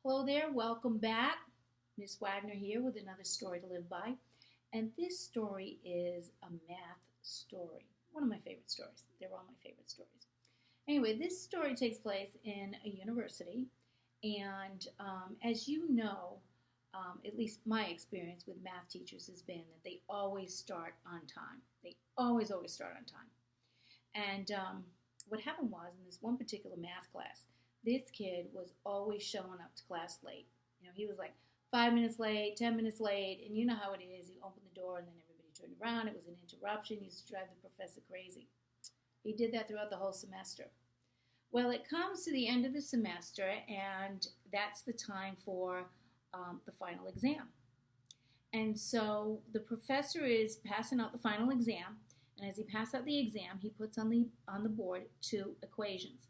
Hello there, welcome back. Ms. Wagner here with another story to live by. And this story is a math story. One of my favorite stories. They're all my favorite stories. Anyway, this story takes place in a university. And as you know, at least my experience with math teachers has been that they always start on time. They always start on time. And what happened was in this one particular math class, this kid was always showing up to class late. He was like 5 minutes late, 10 minutes late, and you know how it is. You open the door and then everybody turned around. It was an interruption. He used to drive the professor crazy. He did that throughout the whole semester. Well, it comes to the end of the semester, and that's the time for the final exam. And so the professor is passing out the final exam, and as he passes out the exam, he puts on the board two equations.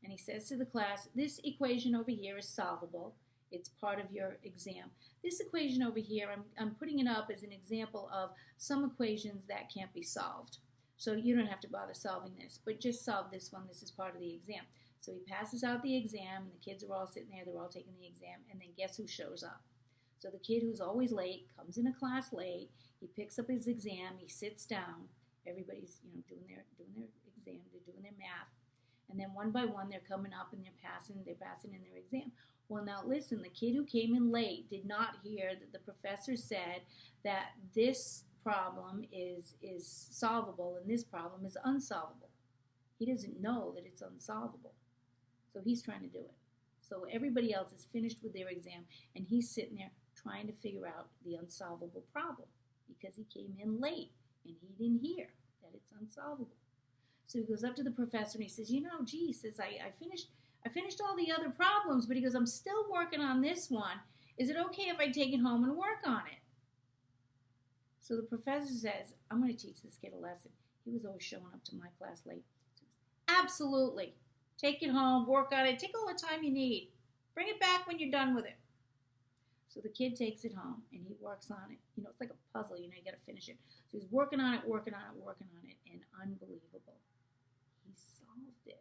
And he says to the class, this equation over here is solvable. It's part of your exam. This equation over here, I'm putting it up as an example of some equations that can't be solved. So you don't have to bother solving this, but just solve this one. This is part of the exam. So he passes out the exam, and the kids are all sitting there. They're all taking the exam, and then guess who shows up? So the kid who's always late comes into class late. He picks up his exam. He sits down. Everybody's doing their exam. They're doing their math. And then one by one, they're coming up and they're passing in their exam. Well, now listen, the kid who came in late did not hear that the professor said that this problem is solvable and this problem is unsolvable. He doesn't know that it's unsolvable. So he's trying to do it. So everybody else is finished with their exam, and he's sitting there trying to figure out the unsolvable problem because he came in late and he didn't hear that it's unsolvable. So he goes up to the professor and he says, he says, I finished all the other problems, but he goes, I'm still working on this one. Is it okay if I take it home and work on it? So the professor says, I'm going to teach this kid a lesson. He was always showing up to my class late. So he says, absolutely. Take it home, work on it, take all the time you need. Bring it back when you're done with it. So the kid takes it home and he works on it. It's like a puzzle, you got to finish it. So he's working on it, and unbelievable. He solved it.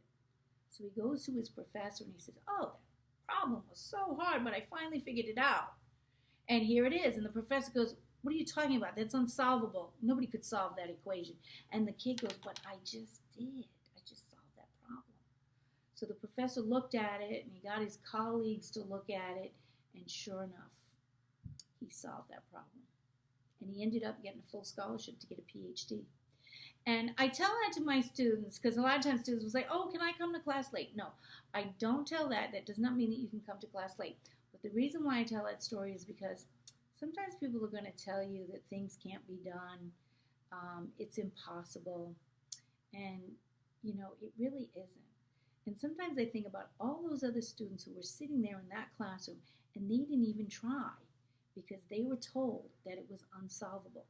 So he goes to his professor and he says, oh, that problem was so hard, but I finally figured it out. And here it is. And the professor goes, what are you talking about? That's unsolvable. Nobody could solve that equation. And the kid goes, but I just did. I just solved that problem. So the professor looked at it and he got his colleagues to look at it. And sure enough, he solved that problem. And he ended up getting a full scholarship to get a PhD. And I tell that to my students because a lot of times students will say, oh, can I come to class late? No, I don't tell that. That does not mean that you can come to class late. But the reason why I tell that story is because sometimes people are going to tell you that things can't be done. It's impossible. And, it really isn't. And sometimes I think about all those other students who were sitting there in that classroom and they didn't even try because they were told that it was unsolvable.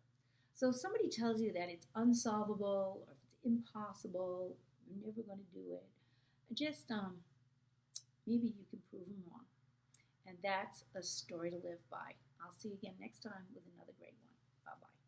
So if somebody tells you that it's unsolvable or if it's impossible, you're never going to do it, just maybe you can prove them wrong. And that's a story to live by. I'll see you again next time with another great one. Bye-bye.